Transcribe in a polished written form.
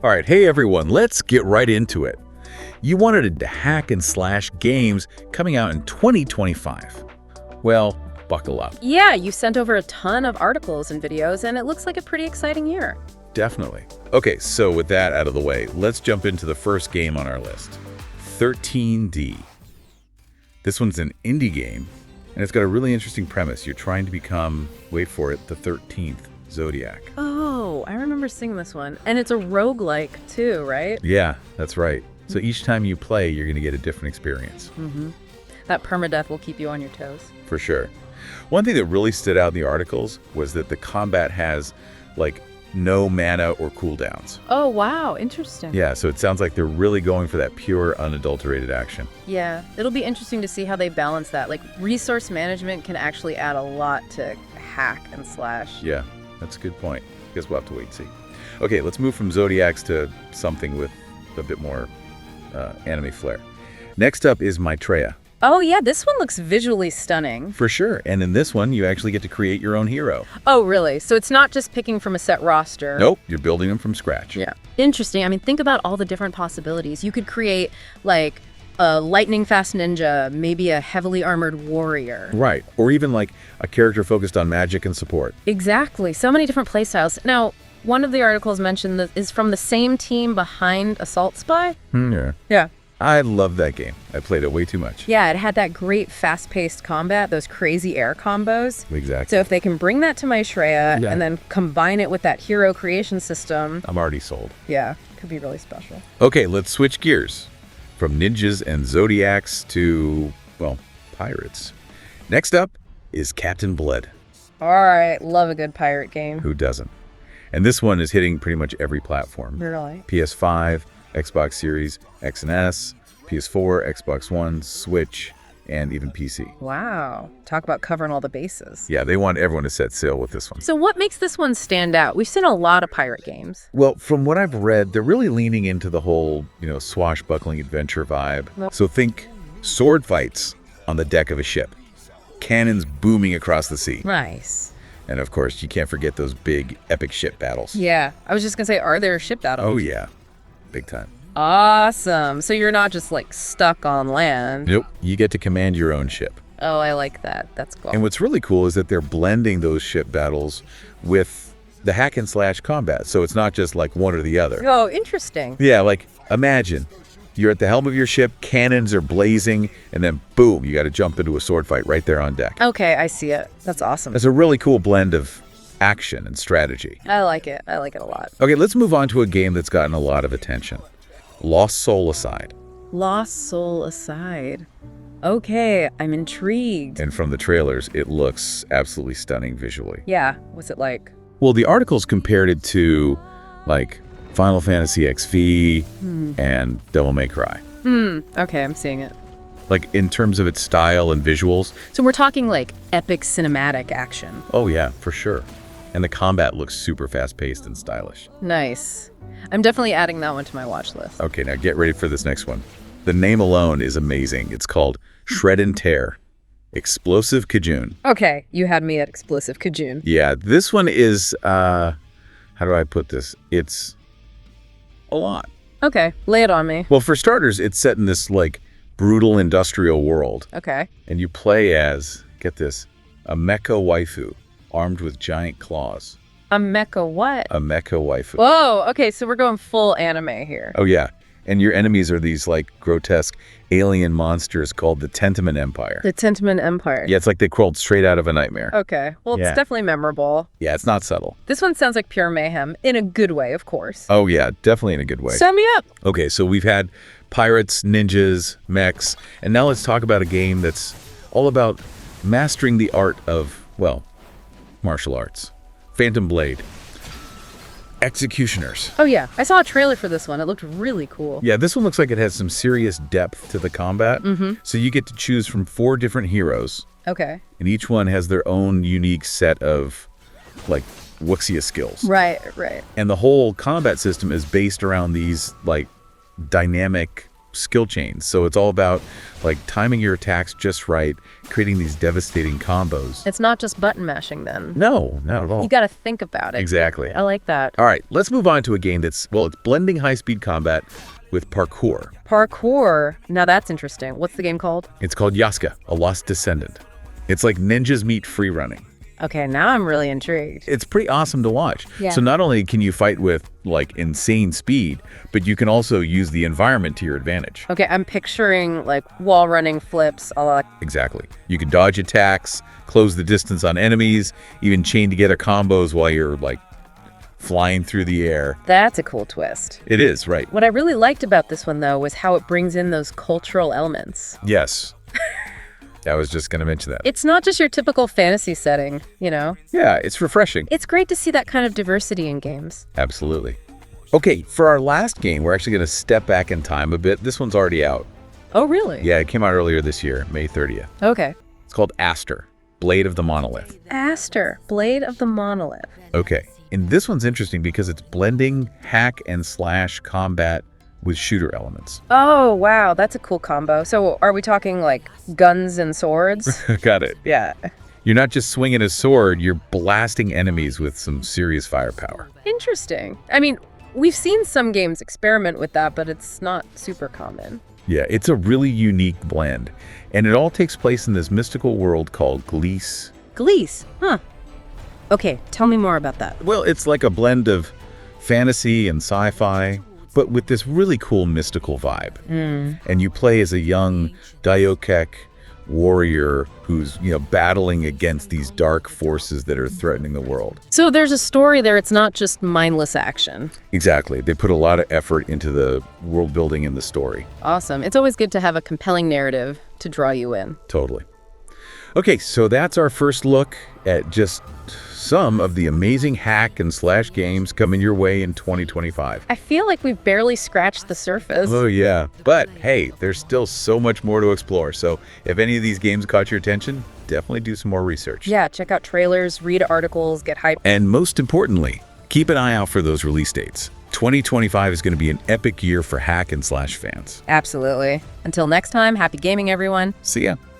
All right, hey everyone, let's get right into it. You wanted to hack and slash games coming out in 2025. Well, buckle up. Yeah, you sent over a ton of articles and videos, and it looks like a pretty exciting year. Definitely. Okay, so with that out of the way, let's jump into the first game on our list, 13D. This one's an indie game, and it's got a really interesting premise. You're trying to become, wait for it, the 13th Zodiac. Oh, I remember seeing this one. And it's a roguelike too, right? Yeah, that's right. So each time you play, you're going to get a different experience. That permadeath will keep you on your toes. For sure. One thing that really stood out in the articles was that the combat has, like, no mana or cooldowns. Oh, wow. Interesting. Yeah, so it sounds like they're really going for that pure, unadulterated action. Yeah, it'll be interesting to see how they balance that. Like, resource management can actually add a lot to hack and slash. Yeah, that's a good point. Guess we'll have to wait and see. Okay, let's move from Zodiacs to something with a bit more anime flair. Next up is MIGHTREYA. Oh, yeah, this one looks visually stunning. For sure. And in this one, you actually get to create your own hero. Oh, really? So it's not just picking from a set roster? Nope, you're building them from scratch. Yeah. Interesting. I mean, think about all the different possibilities. You could create, like, a lightning-fast ninja, maybe a heavily armored warrior. Right. Or even, like, a character focused on magic and support. Exactly. So many different playstyles. Now, one of the articles mentioned that is from the same team behind Assault Spy. Yeah. Yeah. I love that game. I played it way too much. Yeah, it had that great fast-paced combat, those crazy air combos. Exactly. So if they can bring that to MIGHTREYA and then combine it with that hero creation system, I'm already sold. yeah, could be really special. Okay, let's switch gears from ninjas and zodiacs to, well, pirates. Next up is Captain Blood. All right, love a good pirate game. Who doesn't? And this one is hitting pretty much every platform. Really? PS5, Xbox Series X and S, PS4, Xbox One, Switch, and even PC. Wow. Talk about covering all the bases. Yeah, they want everyone to set sail with this one. So what makes this one stand out? We've seen a lot of pirate games. Well, from what I've read, they're really leaning into the whole, swashbuckling adventure vibe. So think sword fights on the deck of a ship, cannons booming across the sea. Nice. And of course, you can't forget those big epic ship battles. Yeah. I was just going to say, are there ship battles? Oh, yeah. Big time. Awesome. So you're not just like stuck on land. Nope. You get to command your own ship. Oh, I like that. That's cool. And what's really cool is that they're blending those ship battles with the hack and slash combat. So it's not just like one or the other. Oh, interesting. Yeah, like imagine you're at the helm of your ship, cannons are blazing, and then boom, you got to jump into a sword fight right there on deck. Okay, I see it. That's awesome. It's a really cool blend of action and strategy. I like it. I like it a lot. Okay, let's move on to a game that's gotten a lot of attention. Lost Soul Aside. Lost Soul Aside. Okay, I'm intrigued. And from the trailers, it looks absolutely stunning visually. Yeah, what's it like? Well, the articles compared it to, like, Final Fantasy XV and Devil May Cry. Okay, I'm seeing it. Like, in terms of its style and visuals. So we're talking like epic cinematic action. Oh, yeah, for sure. And the combat looks super fast-paced and stylish. Nice. I'm definitely adding that one to my watch list. Okay, now get ready for this next one. The name alone is amazing. It's called Shred and Tear. Explosive Kajun. Okay, you had me at Explosive Kajun. Yeah, this one is, how do I put this? It's a lot. Okay, lay it on me. Well, for starters, it's set in this, like, brutal industrial world. Okay. And you play as, get this, a mecha waifu armed with giant claws. A mecha what? A mecha waifu. Whoa, okay, so we're going full anime here. Oh, yeah. And your enemies are these, like, grotesque alien monsters called the Tentamen Empire. The Tentamen Empire. Yeah, it's like they crawled straight out of a nightmare. Okay, well, Yeah. it's definitely memorable. Yeah, it's not subtle. This one sounds like pure mayhem, in a good way, of course. Oh, yeah, definitely in a good way. Sign me up. Okay, so we've had pirates, ninjas, mechs, and now let's talk about a game that's all about mastering the art of, well, martial arts. Phantom Blade. Executioners. Oh, yeah, I saw a trailer for this one. It looked really cool. Yeah, this one looks like it has some serious depth to the combat. So you get to choose from 4 different heroes, Okay. and each one has their own unique set of, like, wuxia skills. Right. And the whole combat system is based around these, like, dynamic skill chains. So it's all about like timing your attacks just right, creating these devastating combos. It's not just button mashing then. No, not at all. You got to think about it. Exactly. I like that. All right, let's move on to a game that's, well, it's blending high-speed combat with parkour. Parkour. Now that's interesting. What's the game called? It's called YASUKE, A Lost Descendant. It's like ninjas meet free running. Okay, now I'm really intrigued. It's pretty awesome to watch. Yeah. So not only can you fight with like insane speed, but you can also use the environment to your advantage. Okay, I'm picturing like wall running flips a la. Exactly. You can dodge attacks, close the distance on enemies, even chain together combos while you're like flying through the air. That's a cool twist. It is, right? What I really liked about this one, though, was how it brings in those cultural elements. Yes. I was just going to mention that. It's not just your typical fantasy setting, you know? Yeah, it's refreshing. It's great to see that kind of diversity in games. Absolutely. Okay, for our last game, we're actually going to step back in time a bit. This one's already out. Oh, really? Yeah, it came out earlier this year, May 30th. Okay. It's called Astor, Blade of the Monolith. Astor, Blade of the Monolith. Okay, and this one's interesting because it's blending hack and slash combat with shooter elements. Oh, wow, that's a cool combo. So are we talking like guns and swords? Got it. Yeah. You're not just swinging a sword, you're blasting enemies with some serious firepower. Interesting. I mean, we've seen some games experiment with that, but it's not super common. Yeah, it's a really unique blend. And it all takes place in this mystical world called Gliese. Gliese, huh? Okay, tell me more about that. Well, it's like a blend of fantasy and sci-fi, but with this really cool mystical vibe. And you play as a young Daioke warrior who's, battling against these dark forces that are threatening the world. So there's a story there. It's not just mindless action. Exactly. They put a lot of effort into the world building and the story. Awesome. It's always good to have a compelling narrative to draw you in. Totally. Okay, so that's our first look at just some of the amazing hack and slash games coming your way in 2025. I feel like we've barely scratched the surface. Oh yeah, but hey, there's still so much more to explore. So if any of these games caught your attention, definitely do some more research. Yeah, check out trailers, read articles, get hyped. And most importantly, keep an eye out for those release dates. 2025 is going to be an epic year for hack and slash fans. Absolutely. Until next time, happy gaming, everyone. See ya.